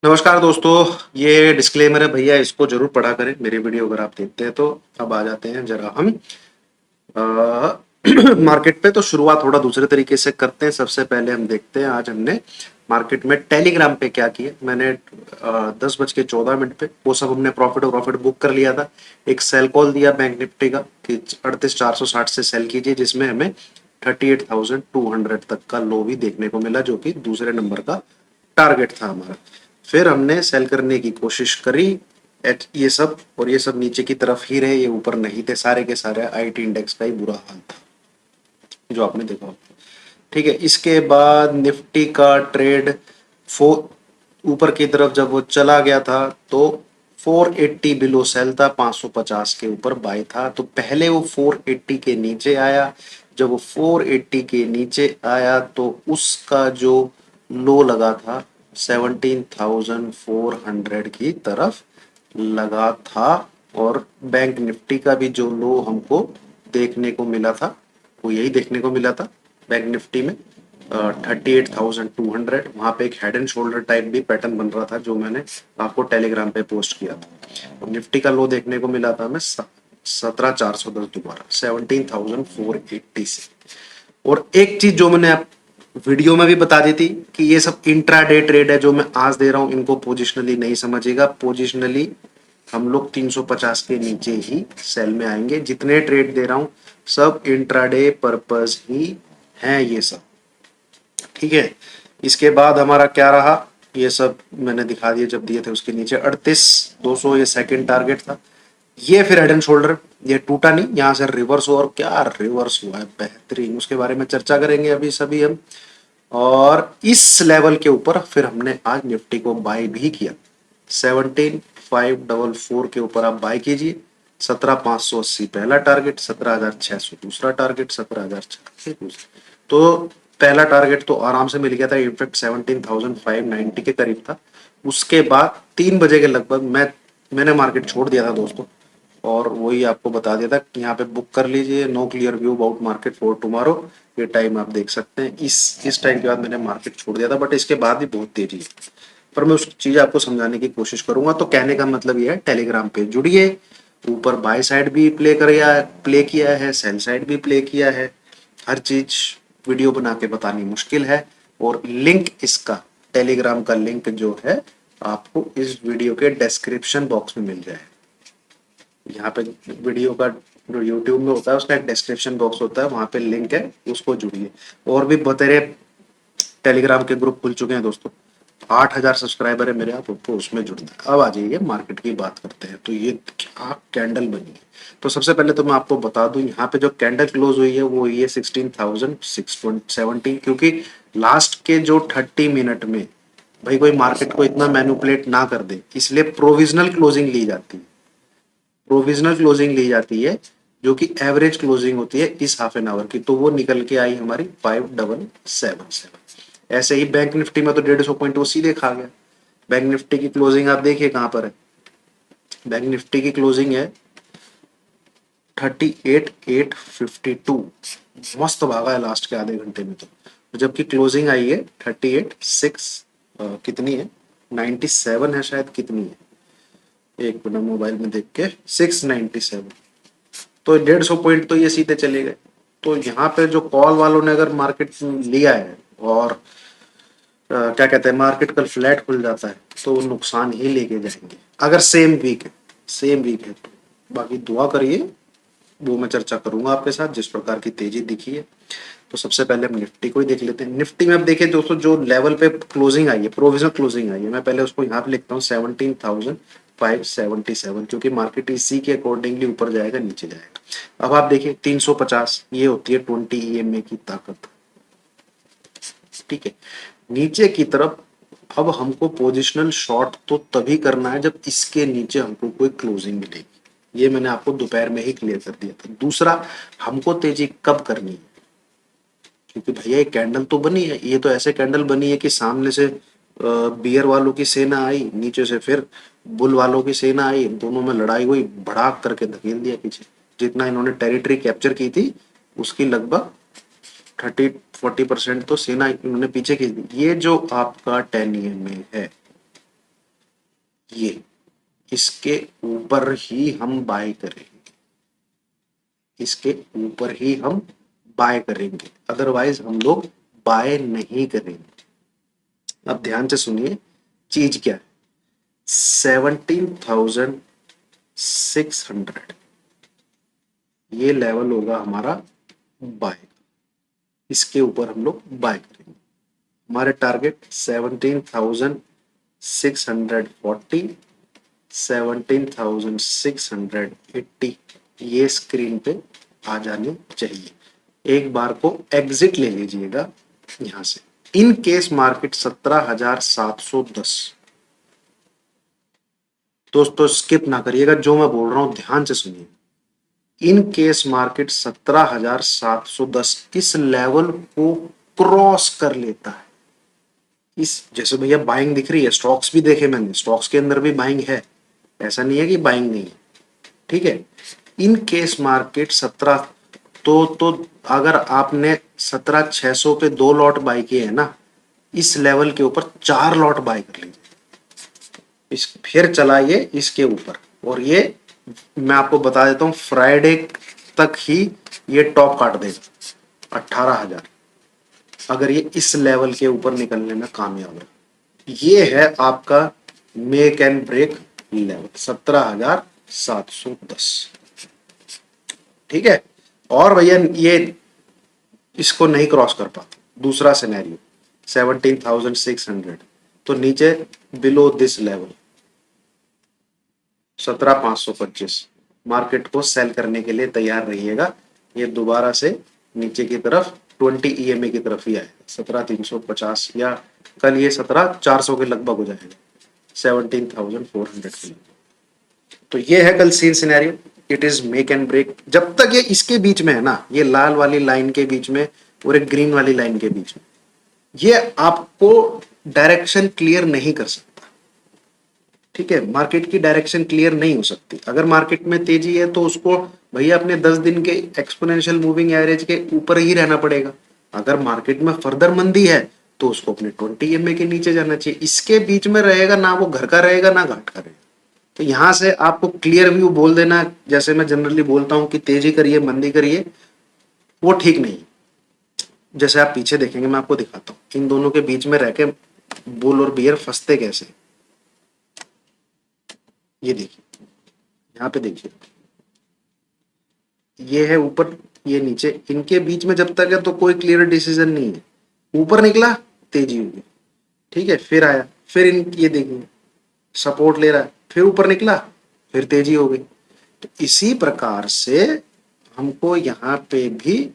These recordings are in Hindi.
नमस्कार दोस्तों। ये डिस्क्लेमर है भैया, इसको जरूर पढ़ा करें। मेरी वीडियो अगर आप देखते हैं तो अब आ जाते हैं जरा हम मार्केट पे। तो शुरुआत थोड़ा दूसरे तरीके से करते हैं। सबसे पहले हम देखते हैं आज हमने मार्केट में टेलीग्राम पे क्या किया। मैंने 10:14 पे वो सब हमने प्रॉफिट बुक कर लिया था। एक सेल कॉल दिया बैंक निफ्टी का कि 38,460 से सेल कीजिए, जिसमें हमें 38,200 तक का लो भी देखने को मिला, जो कि दूसरे नंबर का टारगेट था हमारा। फिर हमने सेल करने की कोशिश करी एट ये सब, और ये सब नीचे की तरफ ही रहे, ये ऊपर नहीं थे। सारे के सारे आईटी इंडेक्स का ही बुरा हाल था जो आपने देखा होगा। ठीक है, इसके बाद निफ्टी का ट्रेड फोर ऊपर की तरफ जब वो चला गया था तो 480 बिलो सेल था, 550 के ऊपर बाय था। तो पहले वो 480 के नीचे आया। जब वो 480 के नीचे आया तो उसका जो लो लगा था 17,400 की तरफ लगा था। और बैंक निफ्टी का भी जो लो हमको देखने को मिला था वो यही देखने को मिला था बैंक निफ्टी में 38,200। वहां पे एक हेड एंड शोल्डर टाइप भी पैटर्न बन रहा था जो मैंने आपको टेलीग्राम पे पोस्ट किया था। और निफ्टी का लो देखने को मिला था हमें 17,410, दोबारा 17,480 से। और एक चीज जो मैंने आप वीडियो में भी बता दी थी कि ये सब इंट्राडे ट्रेड है जो मैं आज दे रहा हूं, इनको पोजिशनली नहीं समझिएगा। पोजिशनली हम लोग 350 के नीचे ही सेल में आएंगे। जितने ट्रेड दे रहा हूं सब इंट्राडे पर्पस ही हैं ये सब। ठीक है, इसके बाद हमारा क्या रहा, ये सब मैंने दिखा दिया जब दिए थे। उसके नीचे 38,200 ये सेकंड टारगेट था। ये फिर हेड एंड शोल्डर, ये टूटा नहीं, यहां से रिवर्स हुआ। और क्या रिवर्स हुआ है, बेहतरीन, उसके बारे में चर्चा करेंगे अभी सभी हम। और इस लेवल के ऊपर फिर हमने आज निफ्टी को बाय भी किया। 17,544 के ऊपर आप बाय कीजिए। 17,580 पहला टारगेट, 17,600 दूसरा टारगेट, 17,600 दूसरा। तो पहला टारगेट तो आराम से मिल गया था, इनफैक्ट 17,590 के करीब था। उसके बाद 3 बजे के लगभग मैंने मार्केट छोड़ दिया था दोस्तों। और वही आपको बता दिया था कि यहाँ पे बुक कर लीजिए, no clear view about market for tomorrow. ये टाइम आप देख सकते हैं। इस टाइम के बाद मैंने मार्केट छोड़ दिया था, बट इसके बाद भी बहुत तेजी है। पर मैं उस चीज आपको समझाने की कोशिश करूंगा। तो कहने का मतलब ये है, टेलीग्राम पे जुड़िए। ऊपर बाय साइड भी प्ले किया है, सेल साइड भी प्ले किया है। हर चीज वीडियो बना के बतानी मुश्किल है। और लिंक इसका, टेलीग्राम का लिंक जो है आपको इस वीडियो के डिस्क्रिप्शन बॉक्स में मिल जाए। यहाँ पे वीडियो का जो यूट्यूब में होता है उसका एक डिस्क्रिप्शन बॉक्स होता है, वहां पे लिंक है, उसको जुड़िए। और भी बतेरे टेलीग्राम के ग्रुप खुल चुके हैं दोस्तों। 8,000 सब्सक्राइबर है मेरे, आपको उसमें जुड़ना है। अब आ जाइए मार्केट की बात करते हैं। तो ये क्या कैंडल बनी है। तो सबसे पहले तो मैं आपको बता दूं, यहाँ पे जो कैंडल क्लोज हुई है वो हुई है 16,670, क्योंकि लास्ट के जो 30 मिनट में भाई कोई मार्केट को इतना मैनिपुलेट ना कर दे, इसलिए प्रोविजनल क्लोजिंग ली जाती है। प्रोविजनल क्लोजिंग ली जाती है जो कि एवरेज क्लोजिंग होती है इस हाफ एन आवर की। तो वो निकल के आई हमारी 5,777। ऐसे ही बैंक निफ्टी में तो 150 पॉइंट वो सीधे खा गया। बैंक निफ्टी की क्लोजिंग आप देखिए कहां पर है। बैंक निफ्टी की क्लोजिंग है 38,852। मस्त भागा है लास्ट के आधे घंटे में। तो जबकि क्लोजिंग आई है 38,6 कितनी है, 97 है शायद, कितनी है, एक मिनट मोबाइल में देख के, 697। तो 150 पॉइंट तो ये सीधे चले गए। तो यहाँ पे जो कॉल वालों ने अगर मार्केट लिया है और क्या कहते हैं, मार्केट कल फ्लैट खुल जाता है तो वो नुकसान ही लेके जाएंगे, अगर सेम वीक है तो। बाकी दुआ करिए, वो मैं चर्चा करूंगा आपके साथ जिस प्रकार की तेजी दिखी है। तो सबसे पहले हम निफ्टी को ही देख लेते हैं। निफ्टी में अब देखिए दोस्तों, जो लेवल पे क्लोजिंग आई है, प्रोविजनल क्लोजिंग आई है, मैं पहले उसको यहाँ पे लिखता हूँ 17,577, क्योंकि मार्केट इसी के अकॉर्डिंगली ऊपर जाएगा नीचे जाएगा। अब आप देखिए 350, ये होती है 20 EMA की ताकत। ठीक है, नीचे की तरफ अब हमको पोजिशनल शॉर्ट तो तभी करना है जब इसके नीचे हमको कोई क्लोजिंग मिलेगी। ये मैंने आपको दोपहर में ही क्लियर कर दिया था। दूसरा, हमको तेजी कब करनी है, क्योंकि भैया ये कैंडल तो बनी है, ये तो ऐसे कैंडल बनी है कि सामने से बियर वालों की सेना आई, नीचे से फिर बुल वालों की सेना आई, दोनों में लड़ाई हुई, भड़ाक करके धकेल दिया पीछे। जितना इन्होंने टेरिटरी कैप्चर की थी उसकी लगभग 30-40% तो सेना इन्होंने पीछे खींच दी। ये जो आपका 10 EMA है, ये इसके ऊपर ही हम बाय करेंगे, इसके ऊपर ही हम बाय करेंगे, अदरवाइज हम लोग बाय नहीं करेंगे। अब ध्यान से सुनिए चीज क्या है। 17,600 ये लेवल होगा हमारा बाय, इसके ऊपर हम लोग बाय करेंगे। हमारे टारगेट 17,640, 17,680 ये स्क्रीन पे आ जाने चाहिए। एक बार को एग्जिट ले लीजिएगा यहां से। इन केस मार्केट 17,710, दोस्तों स्किप ना करिएगा, जो मैं बोल रहा हूं ध्यान से सुनिए। इन केस मार्केट 17,710 इस लेवल को क्रॉस कर लेता है, इस जैसे भैया बाइंग दिख रही है, स्टॉक्स भी देखे मैंने, स्टॉक्स के अंदर भी बाइंग है, ऐसा नहीं है कि बाइंग नहीं है, ठीक है। इन केस मार्केट 17, तो अगर आपने 17,600 पे 2 लॉट बाय किए हैं ना, इस लेवल के ऊपर 4 लॉट बाय कर लीजिए, इस फिर चलाइए इसके ऊपर, और ये मैं आपको बता देता हूं फ्राइडे तक ही ये टॉप काट देगा 18,000, अगर ये इस लेवल के ऊपर निकलने में कामयाब है। ये है आपका मेक एंड ब्रेक लेवल 17,710, ठीक है। और भैया ये इसको नहीं क्रॉस कर पाता, दूसरा सिनेरियो 17,600, तो नीचे बिलो दिस लेवल 17,525 मार्केट को सेल करने के लिए तैयार रहिएगा। ये दोबारा से नीचे की तरफ 20 ईएमए की तरफ ही आएगा 17,350, या कल ये 17,400 के लगभग हो जाएगा 17,400 के लगभग। तो ये है कल scene scenario, it is make and break. जब तक ये इसके बीच में है ना, ये लाल वाली लाइन के बीच में और एक ग्रीन वाली लाइन के बीच में, ये आपको डायरेक्शन क्लियर नहीं कर सकता, ठीक है। मार्केट की डायरेक्शन क्लियर नहीं हो सकती। अगर मार्केट में तेजी है तो उसको भैया अपने 10 दिन के एक्सपोनेंशियल मूविंग एवरेज के ऊपर ही रहना पड़ेगा। अगर मार्केट में फर्दर मंदी है तो उसको अपने 20 EMA के नीचे जाना चाहिए। इसके बीच में रहेगा ना, वो घर का रहेगा ना घाट का रहेगा। तो यहां से आपको क्लियर व्यू बोल देना, जैसे मैं जनरली बोलता हूं कि तेजी करिए मंदी करिए, वो ठीक नहीं। जैसे आप पीछे देखेंगे, मैं आपको दिखाता हूं इन दोनों के बीच में रह के बुल और बियर फंसते कैसे। ये देखिए, यहाँ पे देखिए, ये है ऊपर ये नीचे, इनके बीच में जब तक है तो कोई क्लियर डिसीजन नहीं है। ऊपर निकला तेजी होगी, ठीक है, फिर आया, फिर इन ये देखिए सपोर्ट ले रहा है, फिर ऊपर निकला, फिर तेजी हो गई। तो इसी प्रकार से हमको यहाँ पे भी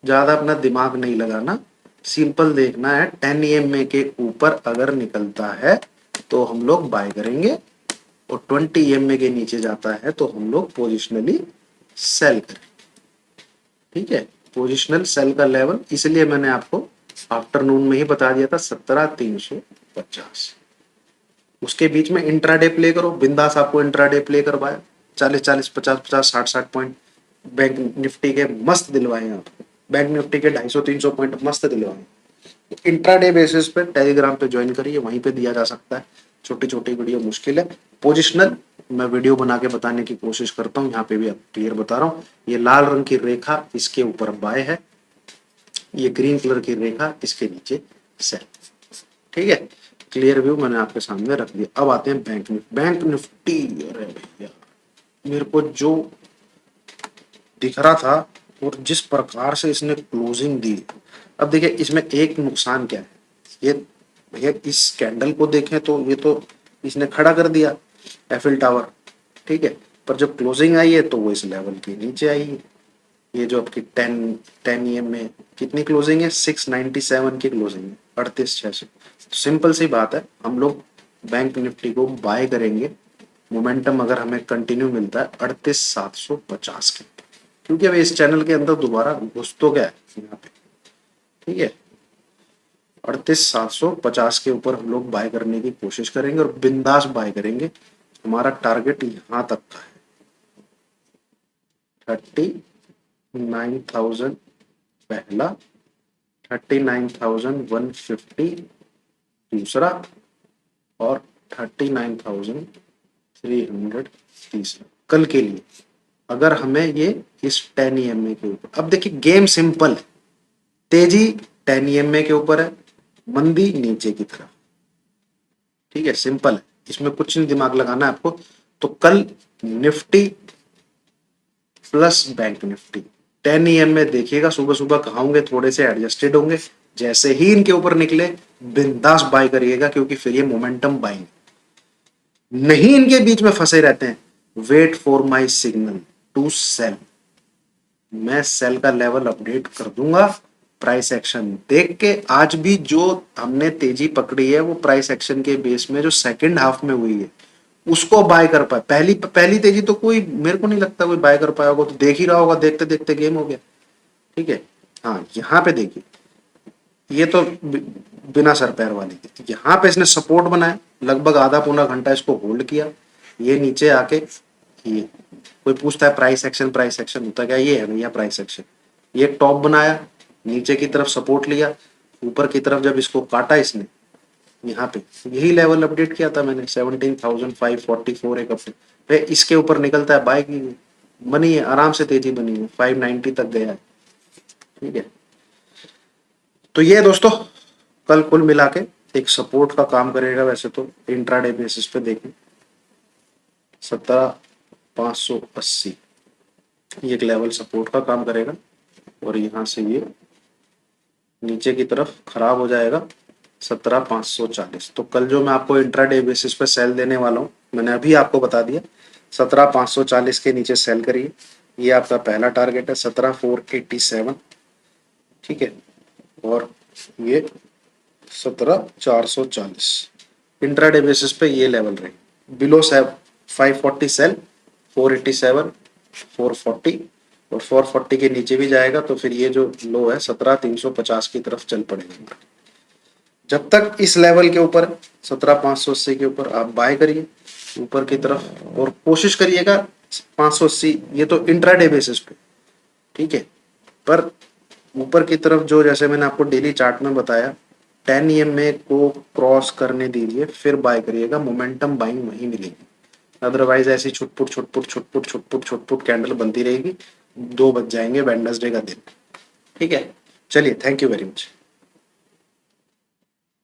ज्यादा अपना दिमाग नहीं लगाना, सिंपल देखना है 10 EMA के ऊपर अगर निकलता है तो हम लोग बाय करेंगे, और 20 EMA के नीचे जाता है तो हम लोग पोजिशनली सेल करें, ठीक है। पोजिशनल सेल का लेवल इसलिए मैंने आपको आफ्टरनून में ही बता दिया था 17,350। उसके बीच में इंट्राडे प्ले करो, बिंदास आपको इंट्राडे प्ले करवाया 40-40, 50-50, 60-60 पॉइंट बैंक निफ्टी के मस्त दिलवाए आपको, बैंक निफ्टी के 250-300 पॉइंट मस्त दिलवाए। इंट्राडे बेसिस पे टेलीग्राम पे ज्वाइन करिए, वहीं पे दिया जा सकता है। छोटी छोटी वीडियो मुश्किल है, पोजिशनल मैं वीडियो बना के बताने की कोशिश करता हूँ, यहाँ पे भी आप क्लियर बता रहा हूँ। ये लाल रंग की रेखा इसके ऊपर बाय है, ये ग्रीन कलर की रेखा इसके नीचे सेल, ठीक है। क्लियर व्यू मैंने आपके सामने रख दिया। अब आते हैं बैंक निफ्टी। बैंक निफ्टी, अरे भैया मेरे को जो दिख रहा था और जिस प्रकार से इसने क्लोजिंग दी, अब देखिए इसमें एक नुकसान क्या है, ये भैया इस कैंडल को देखें तो ये तो इसने खड़ा कर दिया एफिल टावर, ठीक है, पर जब क्लोजिंग आई है तो वो इस लेवल के नीचे आई है। ये जो आपकी 10 EM में कितनी क्लोजिंग है, 697 की क्लोजिंग है, 38,600। सिंपल सी बात है, हम लोग बैंक निफ्टी को बाय करेंगे, मोमेंटम अगर हमें कंटिन्यू मिलता है 38,750 के, क्योंकि अब इस चैनल के अंदर दोबारा घुस तो गया है यहाँ पे, ठीक है। 38,750 के ऊपर हम लोग बाय करने की कोशिश करेंगे और बिंदास बाय करेंगे। हमारा टारगेट यहाँ तक का है 39,000 पहला, 39,150 दूसरा, और 39,330 कल के लिए, अगर हमें ये इस 10 EMA के ऊपर, अब देखिए गेम सिंपल है, तेजी 10 EMA के ऊपर है, मंदी नीचे की तरफ, ठीक है, सिंपल है, इसमें कुछ नहीं दिमाग लगाना है आपको। तो कल Nifty plus bank Nifty 10 EMA देखिएगा, सुबह सुबह कहाँ होंगे, थोड़े से एडजस्टेड होंगे, जैसे ही इनके ऊपर निकले बिंदास बाय करिएगा, क्योंकि फिर ये मोमेंटम बाइंग, नहीं इनके बीच में फंसे रहते हैं। Wait for my signal to sell, मैं सेल का लेवल अपडेट कर दूंगा प्राइस एक्शन देख के। आज भी जो हमने तेजी पकड़ी है वो प्राइस एक्शन के बेस में जो सेकंड हाफ में हुई है उसको बाय कर पाए। पहली पहली तेजी तो कोई, मेरे को नहीं लगता कोई बाय कर पाया होगा, तो देख ही रहा होगा, देखते देखते गेम हो गया, ठीक है। हाँ यहाँ पे देखिए, ये तो बिना सर पैर वाली थी, यहाँ पे इसने सपोर्ट बनाया, लगभग आधा पौना घंटा इसको होल्ड किया, ये नीचे आके, ये कोई पूछता है प्राइस एक्शन होता क्या, ये है भैया प्राइस एक्शन। ये टॉप बनाया, नीचे की तरफ सपोर्ट लिया, ऊपर की तरफ जब इसको काटा इसने, यहाँ पे यही लेवल अपडेट किया था मैंने 17,544 एक अपडेट, फिर इसके ऊपर निकलता है बाय की, बनी है आराम से, तेजी बनी है, 590 तक गया है, ठीक है। तो ये दोस्तों कल कुल मिला के एक सपोर्ट का काम करेगा, वैसे तो इंट्राडे बेसिस पे देखें 17,580 ये एक लेवल सपोर्ट का काम करेगा, और यहां से ये नीचे की तरफ खराब हो जाएगा 17,540। तो कल जो मैं आपको इंट्राडे बेसिस पे सेल देने वाला हूं, मैंने अभी आपको बता दिया, 17,540 के नीचे सेल करिए, ये आपका पहला टारगेट है 17,487, ठीक है, और ये 17,440 इंट्राडे बेसिस पे ये लेवल रहे, बिलो 540 सेल, 487, 440, और 440 के नीचे भी जाएगा तो फिर ये जो लो है 17,350 की तरफ चल पड़ेगा। जब तक इस लेवल के ऊपर 17,580 के ऊपर आप बाय करिए ऊपर की तरफ, और कोशिश करिएगा 580, ये तो इंट्राडे बेसिस पे, ठीक है, पर ऊपर की तरफ जो, जैसे मैंने आपको डेली चार्ट में बताया, 10 EMA को क्रॉस करने दीजिए फिर बाय करिएगा, मोमेंटम बाइंग वहीं मिलेगी, अदरवाइज ऐसी छुटपुट छुटपुट छुटपुट छुटपुट छुटपुट कैंडल बनती रहेगी, 2 बज जाएंगे वेडनेसडे का दिन, ठीक है। चलिए, थैंक यू वेरी मच।